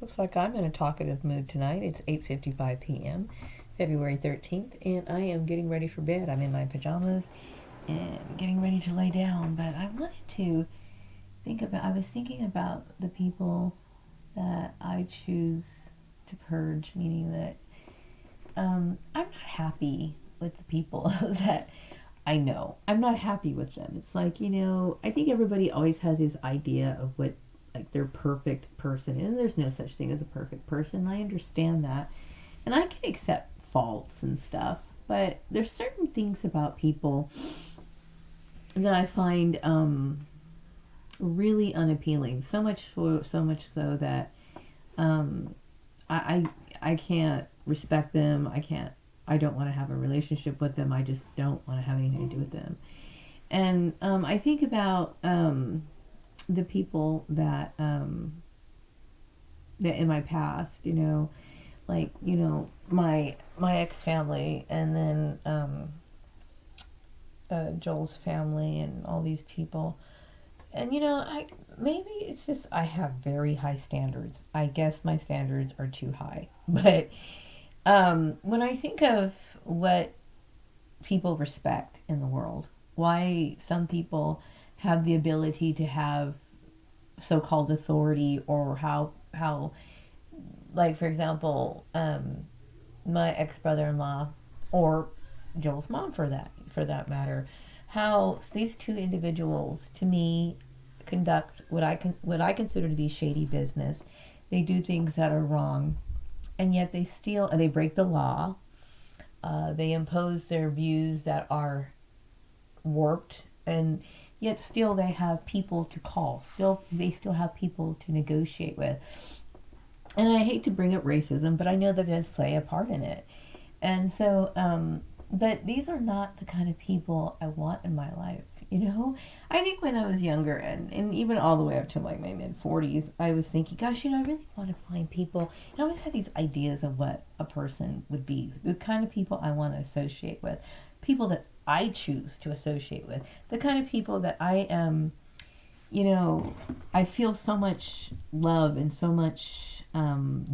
Looks like I'm in a talkative mood tonight. It's 8:55 p.m., February 13th, and I am getting ready for bed. I'm in my pajamas and getting ready to lay down, but I wanted to I was thinking about the people that I choose to purge, meaning that I'm not happy with the people that I know. I'm not happy with them. It's like, I think everybody always has this idea of what like their perfect person is. And there's no such thing as a perfect person. I understand that. And I can accept faults and stuff. But there's certain things about people that I find really unappealing. So much so that um, I can't respect them. I don't want to have a relationship with them. I just don't want to have anything to do with them. And I think about the people that in my past, like my ex family, and then Joel's family, and all these people. And I maybe it's just I have very high standards. I guess my standards are too high. But when I think of what people respect in the world, why some people have the ability to have so-called authority, or how like for example, my ex-brother-in-law, or Joel's mom for that matter, how these two individuals to me conduct what I consider to be shady business. They do things that are wrong, and yet they break the law. They impose their views that are warped, and yet still they have people to call. They still have people to negotiate with. And I hate to bring up racism, but I know that does play a part in it. And so, but these are not the kind of people I want in my life. I think when I was younger, and even all the way up to like my mid 40s, I was thinking, gosh, I really want to find people. And I always had these ideas of what a person would be, the kind of people I want to associate with, people that I choose to associate with, the kind of people that I am, you know, I feel so much love and so much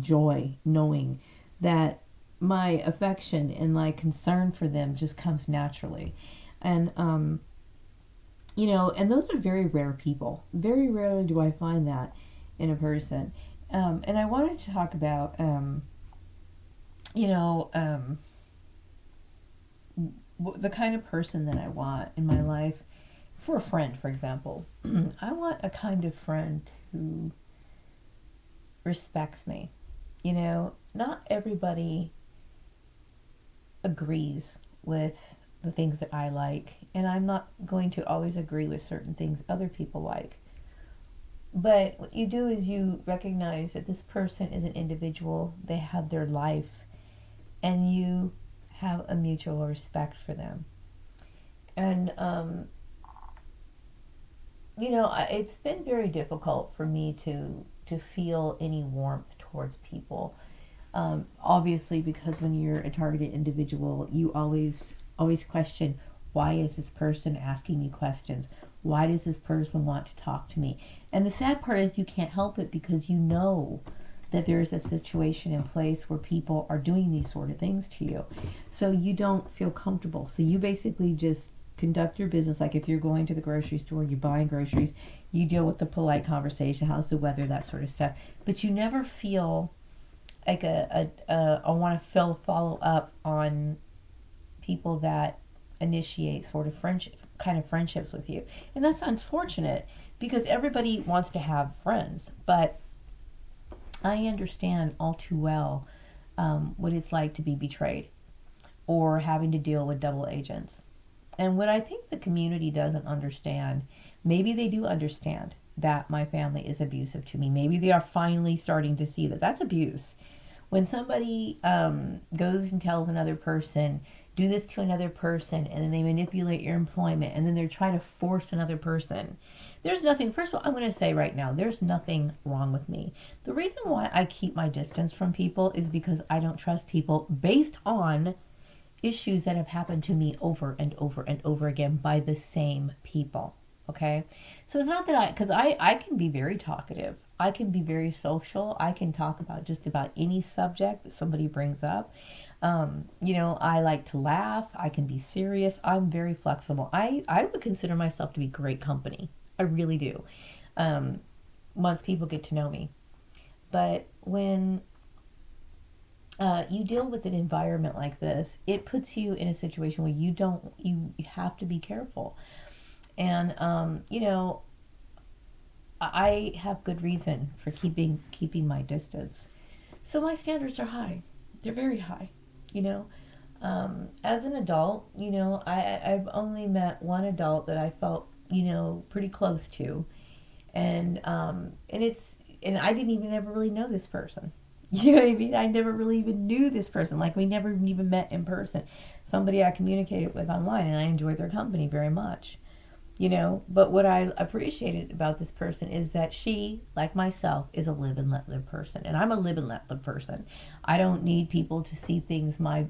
joy knowing that my affection and my concern for them just comes naturally. And, and those are very rare people. Very rarely do I find that in a person. And I wanted to talk about, you know, um, the kind of person that I want in my life. For a friend, for example, I want a kind of friend who respects me. Not everybody agrees with the things that I like, and I'm not going to always agree with certain things other people like. But what you do is you recognize that this person is an individual, they have their life, and you have a mutual respect for them. And, it's been very difficult for me to feel any warmth towards people. Obviously, because when you're a targeted individual, you always question, why is this person asking me questions? Why does this person want to talk to me? And the sad part is you can't help it, because you know that there is a situation in place where people are doing these sort of things to you. So you don't feel comfortable. So you basically just conduct your business, like if you're going to the grocery store, you're buying groceries, you deal with the polite conversation, how's the weather, that sort of stuff. But you never feel like I want to follow up on people that initiate sort of friendships with you. And that's unfortunate, because everybody wants to have friends, but I understand all too well what it's like to be betrayed, or having to deal with double agents. And what I think the community doesn't understand, maybe they do understand that my family is abusive to me. Maybe they are finally starting to see that that's abuse. When somebody goes and tells another person, do this to another person, and then they manipulate your employment, and then they're trying to force another person. There's nothing, first of all, I'm going to say right now, there's nothing wrong with me. The reason why I keep my distance from people is because I don't trust people based on issues that have happened to me over and over and over again by the same people. Okay, so it's not that because I can be very talkative. I can be very social. I can talk about just about any subject that somebody brings up. I like to laugh. I can be serious. I'm very flexible. I would consider myself to be great company. I really do. Um, Once people get to know me. But when you deal with an environment like this, it puts you in a situation where you have to be careful. And, I have good reason for keeping my distance. So my standards are high. They're very high, you know. As an adult, I've only met one adult that I felt, pretty close to, and I didn't even ever really know this person. You know what I mean? I never really even knew this person. Like, we never even met in person. Somebody I communicated with online, and I enjoyed their company very much. But what I appreciated about this person is that she, like myself, is a live and let live person, and I'm a live and let live person. I don't need people to see things my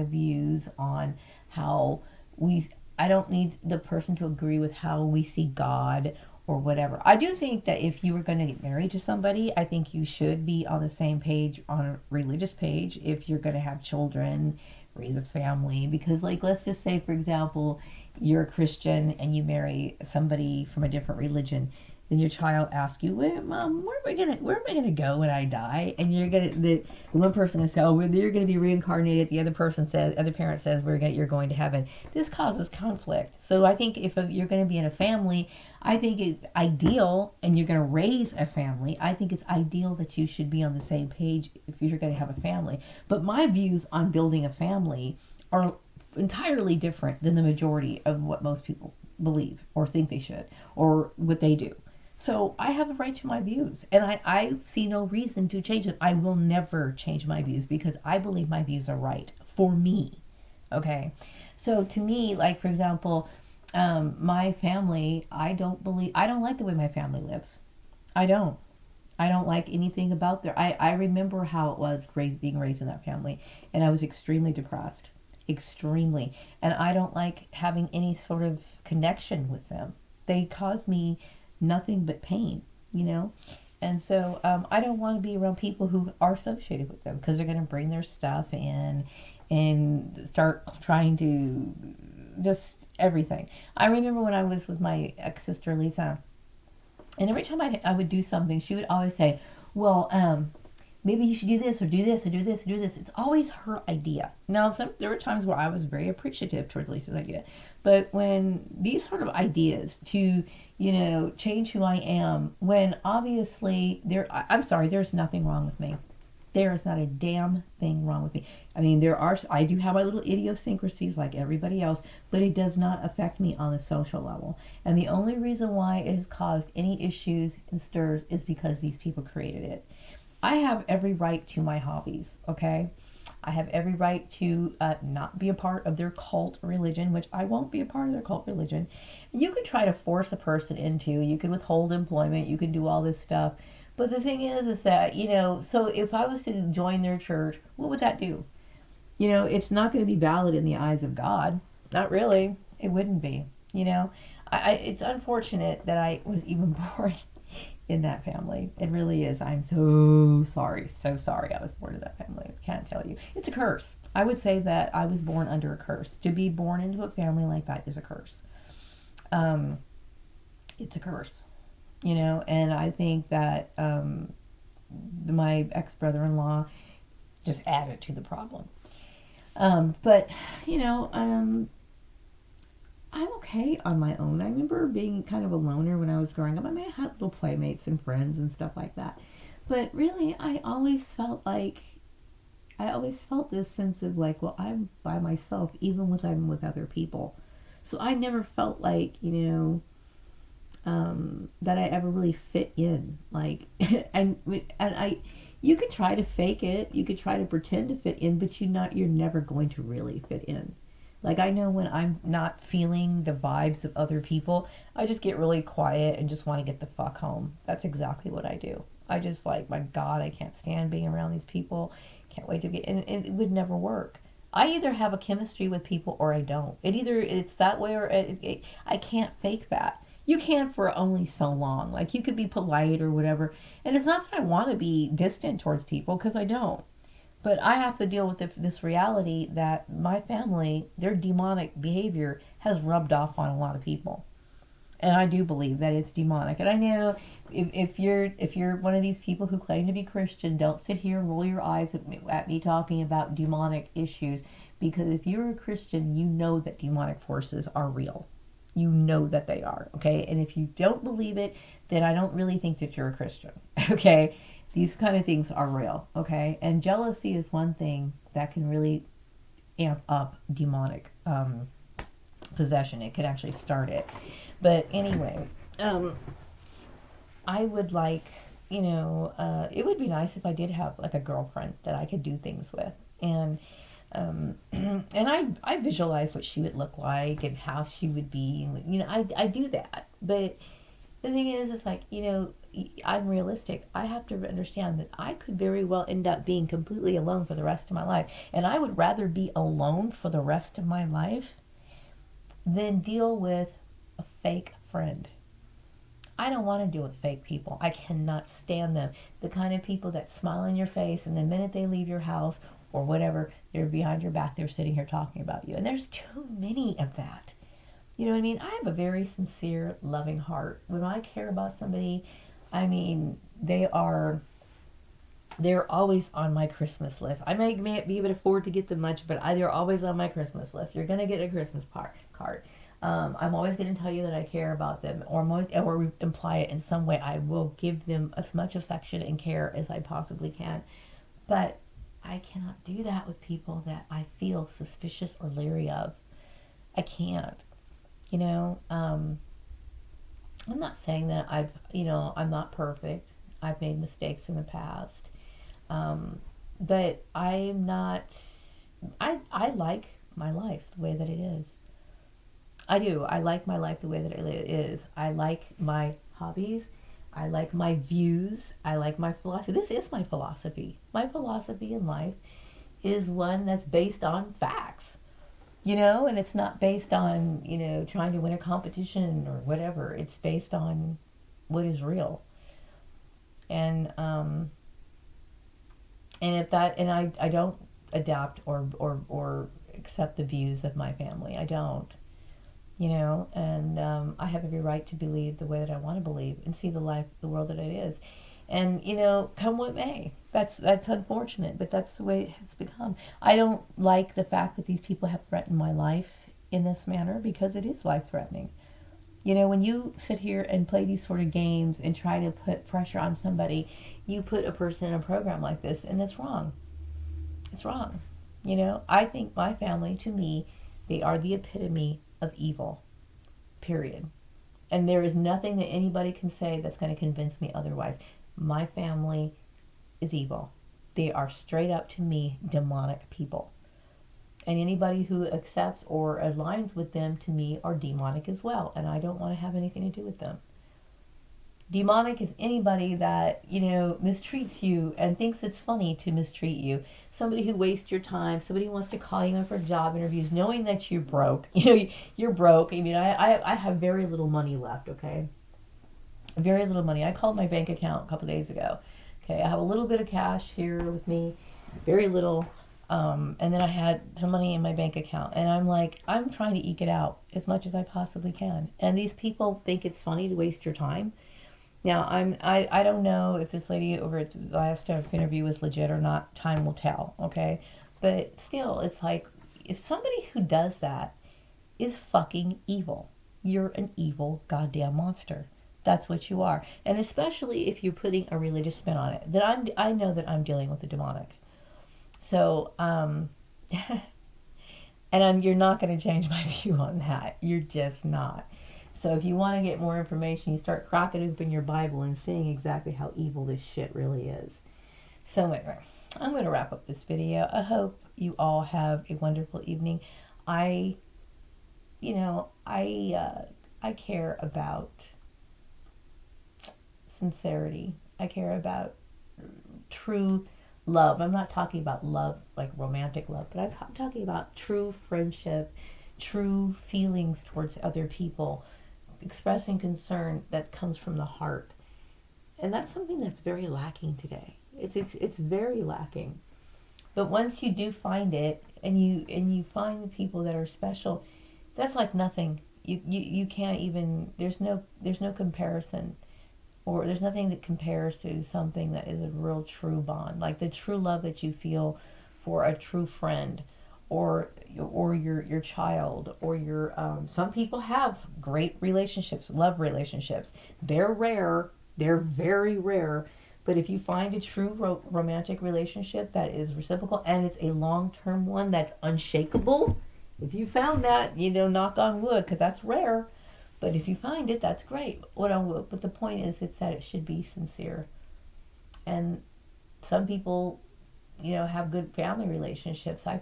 views on how we. I don't need the person to agree with how we see God or whatever. I do think that if you were going to get married to somebody, I think you should be on the same page, on a religious page, if you're going to have children, raise a family. Because, like, let's just say, for example, you're a Christian and you marry somebody from a different religion, then your child asks you, "Wait, Mom, where am I gonna go when I die?" And the one person is say, "Oh, you're gonna be reincarnated." The other parent says, "You're going to heaven." This causes conflict. So I think if you're going to be in a family, I think it's ideal, and you're going to raise a family. I think it's ideal that you should be on the same page if you're going to have a family. But my views on building a family are entirely different than the majority of what most people believe or think they should or what they do. So I have a right to my views, and I see no reason to change them. I will never change my views because I believe my views are right for me. Okay. So to me, like, for example, my family, I don't like the way my family lives. I don't. I don't like anything about their. I remember how it was being raised in that family, and I was extremely depressed. Extremely. And I don't like having any sort of connection with them. They cause me nothing but pain, you know? And so I don't want to be around people who are associated with them because they're going to bring their stuff in and start trying to just everything. I remember when I was with my ex sister Lisa, and every time I would do something, she would always say, "Well, maybe you should do this or do this or do this or do this." It's always her idea. Now, there were times where I was very appreciative towards Lisa's idea, but when these sort of ideas to, change who I am, when obviously I'm sorry, there's nothing wrong with me. There is not a damn thing wrong with me. I mean, I do have my little idiosyncrasies like everybody else, but it does not affect me on a social level. And the only reason why it has caused any issues and stirs is because these people created it. I have every right to my hobbies, okay? I have every right to not be a part of their cult religion, which I won't be a part of their cult religion. You could try to force a person into, you could withhold employment, you could do all this stuff. But the thing is that, so if I was to join their church, what would that do? It's not going to be valid in the eyes of God. Not really. It wouldn't be. It's unfortunate that I was even born in that family. It really is. I'm so sorry I was born in that family. I can't tell you. It's a curse. I would say that I was born under a curse. To be born into a family like that is a curse. It's a curse, and I think that my ex-brother-in-law just added to the problem. But, I'm okay on my own. I remember being kind of a loner when I was growing up. I mean, I had little playmates and friends and stuff like that. But really, I always felt this sense of like, well, I'm by myself, even when I'm with other people. So I never felt like, that I ever really fit in. Like, you could try to fake it, you could try to pretend to fit in, but you're never going to really fit in. Like, I know when I'm not feeling the vibes of other people, I just get really quiet and just want to get the fuck home. That's exactly what I do. I just like, my God, I can't stand being around these people. Can't wait to get, and it would never work. I either have a chemistry with people or I don't. It's that way or I can't fake that. You can for only so long. Like, you could be polite or whatever. And it's not that I want to be distant towards people, because I don't. But I have to deal with this reality that my family, their demonic behavior has rubbed off on a lot of people. And I do believe that it's demonic. And I know if you're one of these people who claim to be Christian, don't sit here and roll your eyes at me talking about demonic issues, because if you're a Christian, you know that demonic forces are real. You know that they are, okay? And if you don't believe it, then I don't really think that you're a Christian, okay? These kind of things are real, okay? And jealousy is one thing that can really amp up demonic possession. It could actually start it. But anyway, I would like, it would be nice if I did have like a girlfriend that I could do things with. And and I visualize what she would look like and how she would be. I do that. But the thing is, it's like, I'm realistic. I have to understand that I could very well end up being completely alone for the rest of my life. And I would rather be alone for the rest of my life than deal with a fake friend. I don't want to deal with fake people. I cannot stand them. The kind of people that smile in your face, and the minute they leave your house or whatever, they're behind your back, they're sitting here talking about you. And there's too many of that. You know what I mean? I have a very sincere, loving heart. When I care about somebody, I mean, they're always on my Christmas list. I may be able to afford to get them much, but they're always on my Christmas list. You're going to get a Christmas card. I'm always going to tell you that I care about them, or imply it in some way. I will give them as much affection and care as I possibly can. But I cannot do that with people that I feel suspicious or leery of. I can't. I'm not saying that I'm not perfect. I've made mistakes in the past. But I'm not, I like my life the way that it is. I do. I like my life the way that it is. I like my hobbies. I like my views. I like my philosophy. This is my philosophy. My philosophy in life is one that's based on facts, and it's not based on, trying to win a competition or whatever. It's based on what is real. And I don't adapt or accept the views of my family. I don't. And I have every right to believe the way that I want to believe and see the world that it is. And, come what may. That's unfortunate, but that's the way it has become. I don't like the fact that these people have threatened my life in this manner, because it is life-threatening. When you sit here and play these sort of games and try to put pressure on somebody, you put a person in a program like this, and it's wrong. It's wrong. I think my family, to me, they are the epitome of evil, period. And there is nothing that anybody can say that's going to convince me otherwise. My family is evil. They are straight up, to me, demonic people. And anybody who accepts or aligns with them, to me, are demonic as well. And I don't want to have anything to do with them. Demonic is anybody that, mistreats you and thinks it's funny to mistreat you. Somebody who wastes your time, somebody who wants to call you in for job interviews, knowing that you're broke. You're broke. I mean, I have very little money left, okay? Very little money. I called my bank account a couple days ago. Okay, I have a little bit of cash here with me, very little. And then I had some money in my bank account. And I'm like, I'm trying to eke it out as much as I possibly can. And these people think it's funny to waste your time. Now, I don't know if this lady over at the last interview was legit or not. Time will tell, okay? But still, it's like, if somebody who does that is fucking evil, you're an evil goddamn monster. That's what you are. And especially if you're putting a religious spin on it. Then I know that I'm dealing with the demonic. So, and you're not going to change my view on that. You're just not. So if you want to get more information, you start cracking open your Bible and seeing exactly how evil this shit really is. So anyway, I'm going to wrap up this video. I hope you all have a wonderful evening. I care about sincerity. I care about true love. I'm not talking about love like romantic love, but I'm talking about true friendship, true feelings towards other people, expressing concern that comes from the heart. And that's something that's very lacking today. It's very lacking. But once you do find it, and you find the people that are special, that's like nothing. You can't even, there's no comparison, or there's nothing that compares to something that is a real true bond, like the true love that you feel for a true friend, or your child, or your some people have great relationships, love relationships. They're rare, they're very rare. But if you find a true romantic relationship that is reciprocal, and it's a long-term one that's unshakable, if you found that, you know, knock on wood, because that's rare. But if you find it, that's great. But the point is, it's that it should be sincere. And some people, you know, have good family relationships. I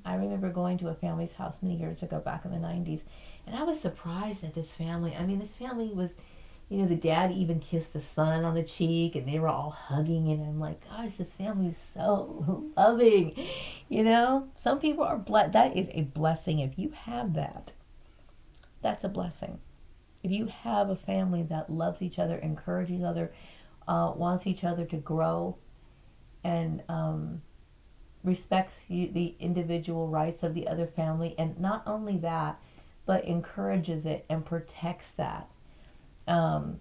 remember going to a family's house many years ago, back in the 90s, and I was surprised at this family. I mean, this family was, you know, the dad even kissed the son on the cheek, and they were all hugging, and I'm like, gosh, this family is so loving. You know, some people are blessed. That is a blessing. If you have that, that's a blessing. If you have a family that loves each other, encourages each other, wants each other to grow, and respects the individual rights of the other family, and not only that, but encourages it and protects that, um,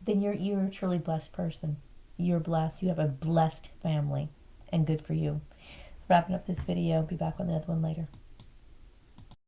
then you're a truly blessed person. You're blessed. You have a blessed family, and good for you. Wrapping up this video. Be back with another one later.